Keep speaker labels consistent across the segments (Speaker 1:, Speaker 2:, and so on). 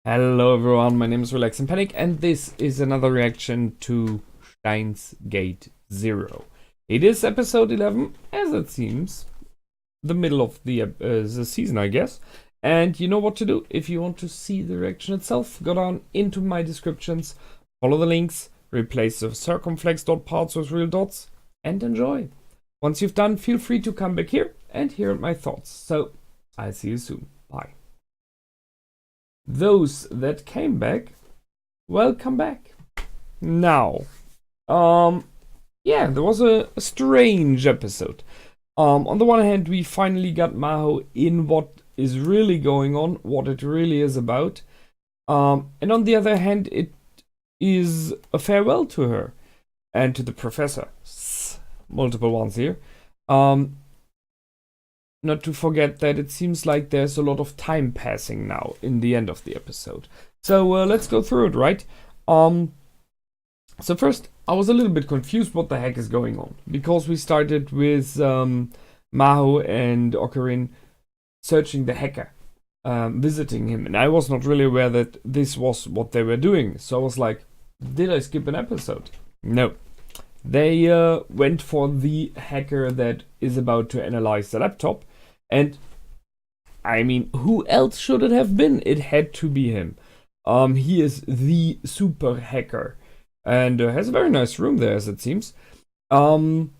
Speaker 1: Hello everyone, my name is Relax and Panic, and this is another reaction to Steins Gate Zero. It is episode 11, as it seems, the middle of the season, I guess. And you know what to do. If you want to see the reaction itself, go down into my descriptions, follow the links, replace the circumflex dot parts with real dots, and enjoy. Once you've done, feel free to come back here and hear my thoughts. So, I'll see you soon. Bye. Those that came back, welcome back. Now, yeah, there was a strange episode. On the one hand, we finally got Maho in what is really going on, what it really is about. And on the other hand, it is a farewell to her and to the professor. Multiple ones here. Not to forget that it seems like there's a lot of time passing now in the end of the episode. So let's go through it, right? So first, I was a little bit confused what the heck is going on. Because we started with Maho and Ocarina searching the hacker, visiting him. And I was not really aware that this was what they were doing. So I was like, did I skip an episode? No. They went for the hacker that is about to analyze the laptop. And, I mean, who else should it have been? It had to be him. He is the super hacker. And has a very nice room there, as it seems. There's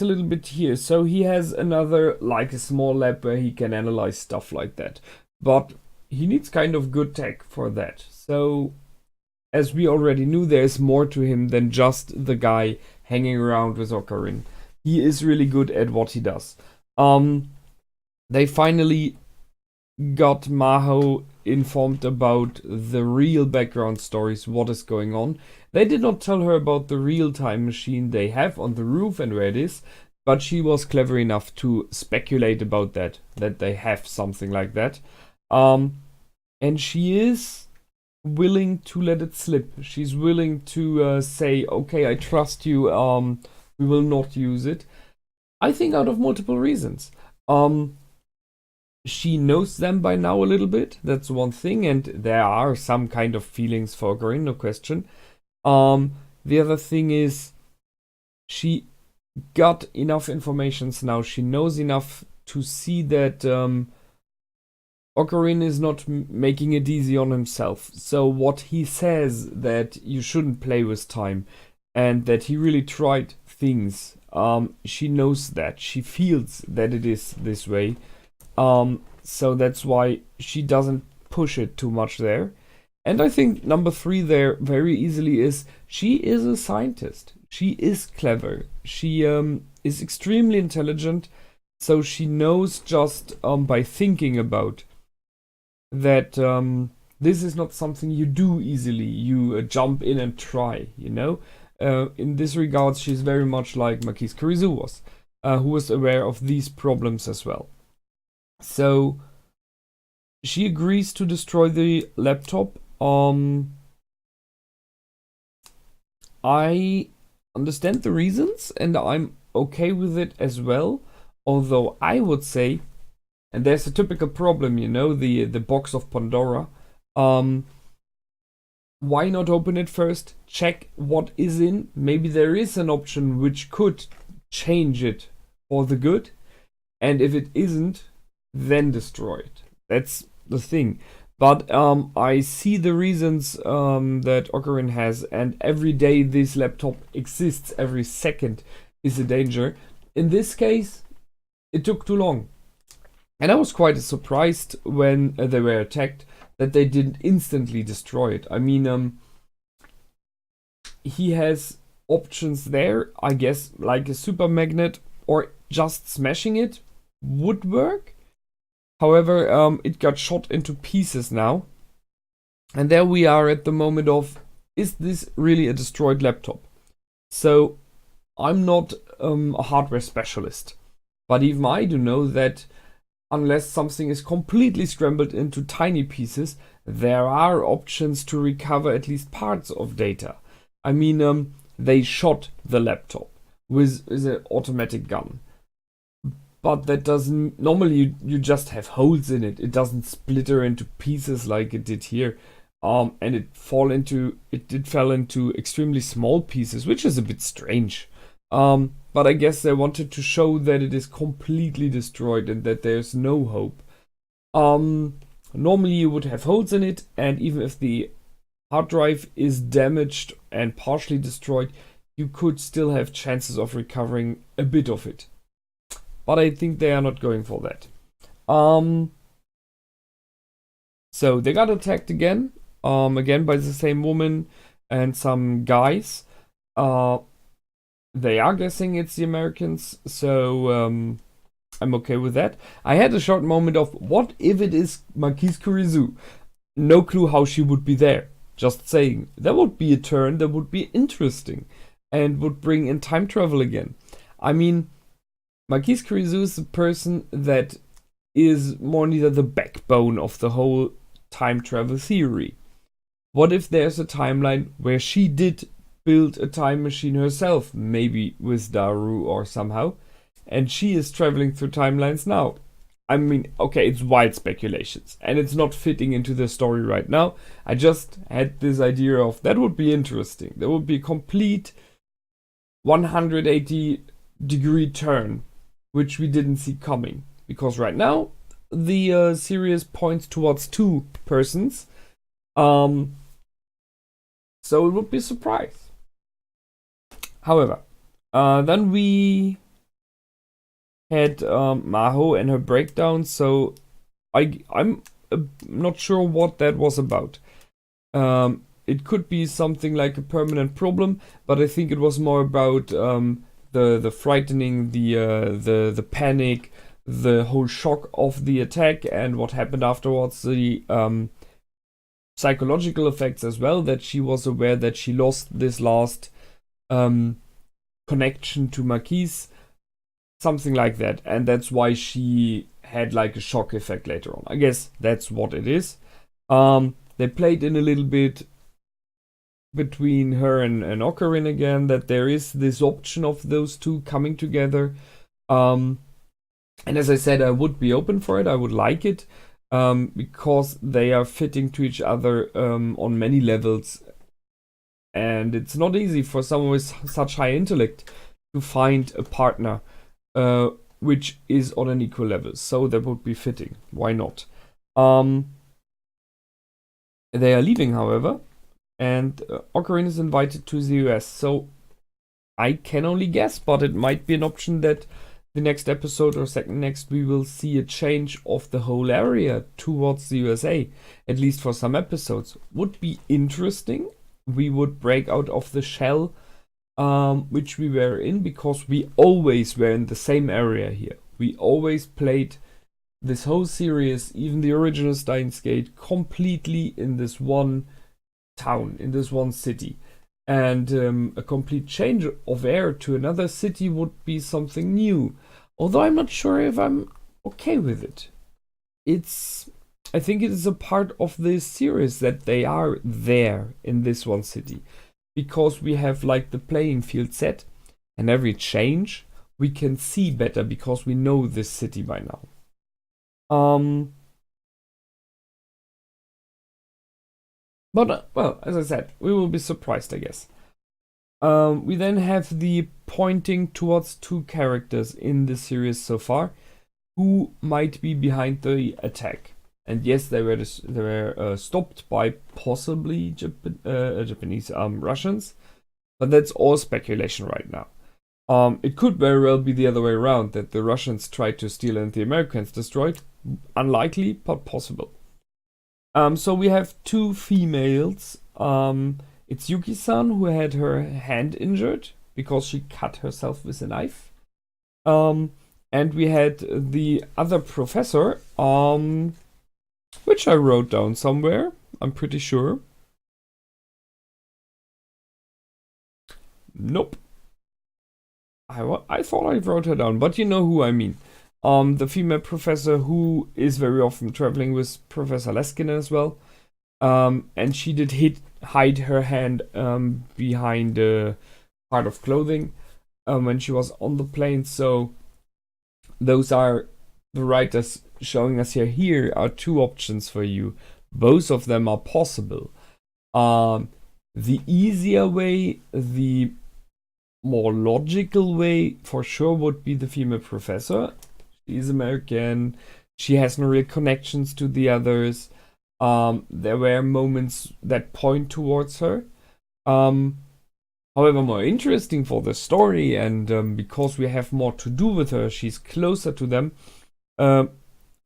Speaker 1: a little bit here. So he has another, like a small lab where he can analyze stuff like that. But he needs kind of good tech for that. So, as we already knew, there's more to him than just the guy hanging around with Ocarina. He is really good at what he does. They finally got Maho informed about the real background stories, what is going on. They did not tell her about the real-time machine they have on the roof and where it is, but she was clever enough to speculate about that they have something like that. And she is willing to let it slip. She's willing to say, okay, I trust you, we will not use it. I think out of multiple reasons. She knows them by now a little bit, that's one thing, and there are some kind of feelings for Ocarina, no question. The other thing is, she got enough information now, she knows enough to see that Ocarina is not making it easy on himself. So what he says that you shouldn't play with time and that he really tried things, she knows that. She feels that it is this way. So that's why she doesn't push it too much there. And I think number 3 there very easily is she is a scientist. She is clever. She is extremely intelligent. So she knows just by thinking about that this is not something you do easily. You jump in and try, you know. In this regard, she's very much like Makise was, who was aware of these problems as well. So she agrees to destroy the laptop. I understand the reasons and I'm okay with it as well. Although I would say, and there's a typical problem, you know, the box of Pandora. Why not open it first? Check what is in. Maybe there is an option which could change it for the good. And if it isn't, then destroy it. That's the thing. But I see the reasons that Ocarina has, and every day this laptop exists, every second is a danger. In this case, it took too long. And I was quite surprised when they were attacked that they didn't instantly destroy it. I mean, he has options there, I guess, like a super magnet or just smashing it would work. However, it got shot into pieces now. And there we are at the moment of, is this really a destroyed laptop? So, I'm not a hardware specialist. But even I do know that unless something is completely scrambled into tiny pieces, there are options to recover at least parts of data. I mean, they shot the laptop with an automatic gun. but that doesn't, normally you just have holes in it. It doesn't splitter into pieces like it did here. And it fell into extremely small pieces, which is a bit strange. But I guess they wanted to show that it is completely destroyed and that there's no hope. Normally you would have holes in it, and even if the hard drive is damaged and partially destroyed, you could still have chances of recovering a bit of it. But I think they are not going for that. So they got attacked again by the same woman and some guys. They are guessing it's the Americans, so I'm okay with that. I had a short moment of, what if it is Makise Kurisu? No clue how she would be there. Just saying. That would be a turn that would be interesting and would bring in time travel again. I mean, Makise Kurisu is the person that is more neither the backbone of the whole time travel theory. What if there's a timeline where she did build a time machine herself, maybe with Daru or somehow, and she is traveling through timelines now? I mean, okay, it's wild speculations, and it's not fitting into the story right now. I just had this idea of, that would be interesting. That would be a complete 180-degree turn, which we didn't see coming. Because right now, the series points towards two persons. So it would be a surprise. However, then we had Maho and her breakdown, so I'm not sure what that was about. It could be something like a permanent problem, but I think it was more about the frightening, the panic, the whole shock of the attack, and what happened afterwards, the psychological effects as well, that she was aware that she lost this last connection to Makise, something like that, and that's why she had like a shock effect later on. I guess that's what it is. They played in a little bit between her and Ocarina again, that there is this option of those two coming together. And as I said, I would be open for it. I would like it, because they are fitting to each other on many levels. And it's not easy for someone with such high intellect to find a partner which is on an equal level. So that would be fitting. Why not? They are leaving, however, and Ocarina is invited to the US. So I can only guess, but it might be an option that the next episode or second next we will see a change of the whole area towards the USA, at least for some episodes. Would be interesting. We would break out of the shell which we were in, because we always were in the same area here. We always played this whole series, even the original Steins Gate, completely in this one town, in this one city. And a complete change of air to another city would be something new. Although I'm not sure if I'm okay with it. I think it is a part of this series that they are there in this one city. Because we have like the playing field set, and every change we can see better because we know this city by now. But well, as I said, we will be surprised, I guess. We then have the pointing towards two characters in the series so far, who might be behind the attack. And yes, they were stopped by possibly Japanese Russians, but that's all speculation right now. It could very well be the other way around, that the Russians tried to steal and the Americans destroyed. Unlikely, but possible. So we have two females. It's Yuki-san, who had her hand injured because she cut herself with a knife. And we had the other professor, which I wrote down somewhere, I'm pretty sure. Nope. I thought I wrote her down, but you know who I mean. The female professor who is very often traveling with Professor Leskinen as well. And she did hide her hand behind a part of clothing when she was on the plane. So those are the writers showing us here. Here are two options for you. Both of them are possible. The easier way, the more logical way for sure would be the female professor. She's American. She has no real connections to the others. There were moments that point towards her. However, more interesting for the story, and because we have more to do with her, she's closer to them,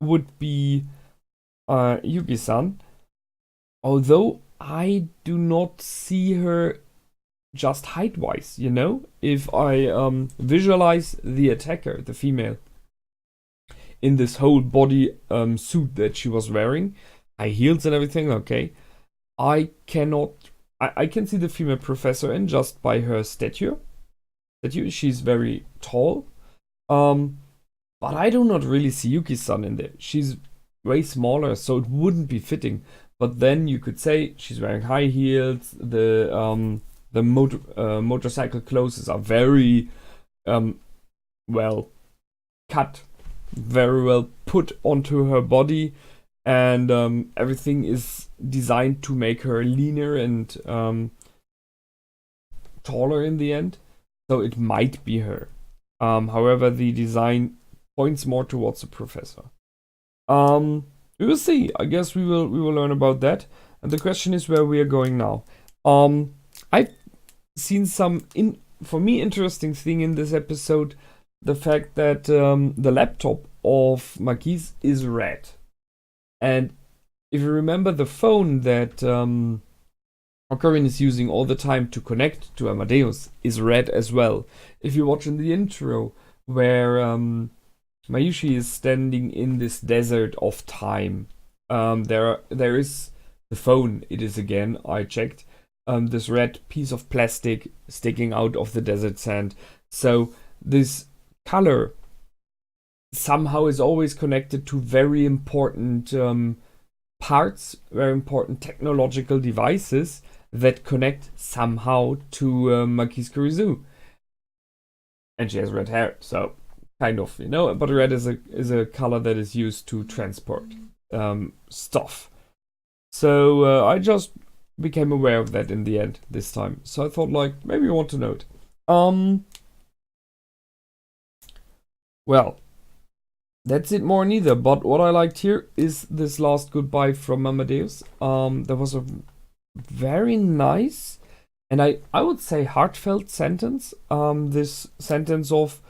Speaker 1: would be Yuki-san. Although I do not see her just height-wise, you know? If I visualize the attacker, the female, in this whole body suit that she was wearing, high heels and everything, okay, I can see the female professor in just by her stature. She's very tall. But I do not really see Yuki-san in there. She's way smaller, so it wouldn't be fitting. But then you could say she's wearing high heels. The motorcycle clothes are very well cut, very well put onto her body, and everything is designed to make her leaner and taller in the end. So it might be her. However, the design points more towards the professor. We will see. I guess we will learn about that. And the question is where we are going now. I've seen some for me interesting thing in this episode. The fact that the laptop of Makise is red. And if you remember, the phone that Ocarina is using all the time to connect to Amadeus is red as well. If you watch in the intro where Mayushi is standing in this desert of time, there is the phone. It is again, I checked, this red piece of plastic sticking out of the desert sand. So this color somehow is always connected to very important parts, very important technological devices that connect somehow to Makise Kurisu. And she has red hair, so kind of, you know, but red is a color that is used to transport stuff. So I just became aware of that in the end this time. So I thought, like, maybe you want to know it. Well, that's it more neither, but what I liked here is this last goodbye from Amadeus. There was a very nice, and I would say heartfelt sentence. This sentence of,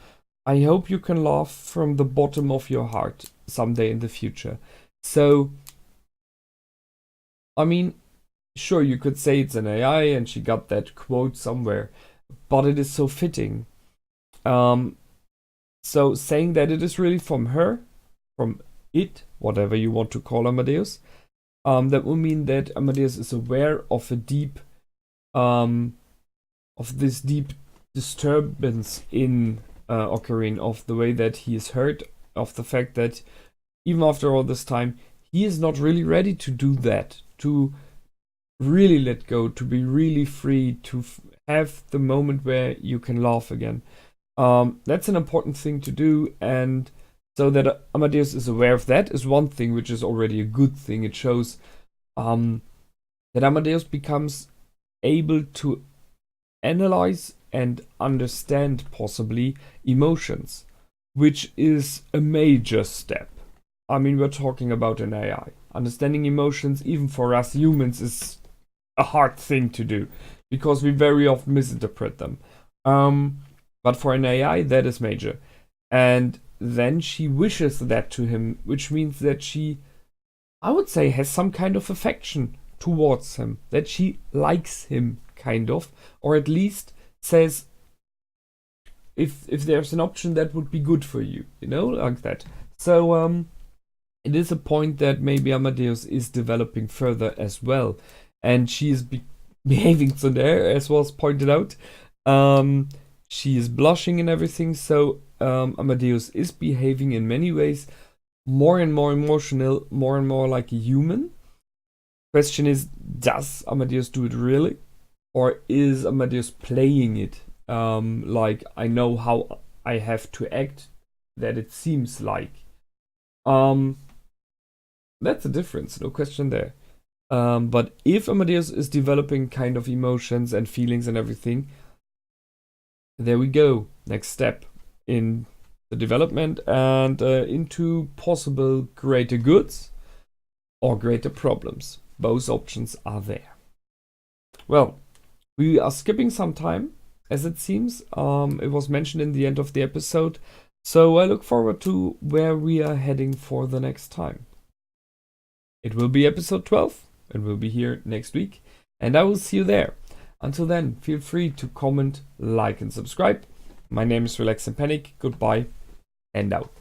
Speaker 1: I hope you can laugh from the bottom of your heart someday in the future. So, I mean, sure, you could say it's an AI and she got that quote somewhere, but it is so fitting. So saying that it is really from her, from it, whatever you want to call Amadeus, that will mean that Amadeus is aware of a deep, of this deep disturbance in Ocarina, of the way that he is hurt, of the fact that even after all this time, he is not really ready to do that, to really let go, to be really free, to have the moment where you can laugh again. That's an important thing to do, and so that Amadeus is aware of that is one thing, which is already a good thing. It shows that Amadeus becomes able to analyze and understand possibly emotions, which is a major step. I mean, we're talking about an AI. Understanding emotions, even for us humans, is a hard thing to do because we very often misinterpret them. But for an AI, that is major. And then she wishes that to him, which means that she, I would say, has some kind of affection towards him, that she likes him, kind of, or at least says, if there's an option that would be good for you, you know, like that. So it is a point that maybe Amadeus is developing further as well, and she is behaving so there, as was pointed out. She is blushing and everything, so Amadeus is behaving in many ways more and more emotional, more and more like a human. Question is, does Amadeus do it really? Or is Amadeus playing it? Like, I know how I have to act that it seems like. That's a difference, no question there. But if Amadeus is developing kind of emotions and feelings and everything, there we go. Next step in the development and into possible greater goods or greater problems. Both options are there. Well, we are skipping some time, as it seems. It was mentioned in the end of the episode. So I look forward to where we are heading for the next time. It will be episode 12 and we'll be here next week. And I will see you there. Until then, feel free to comment, like, and subscribe. My name is Relax and Panic. Goodbye and out.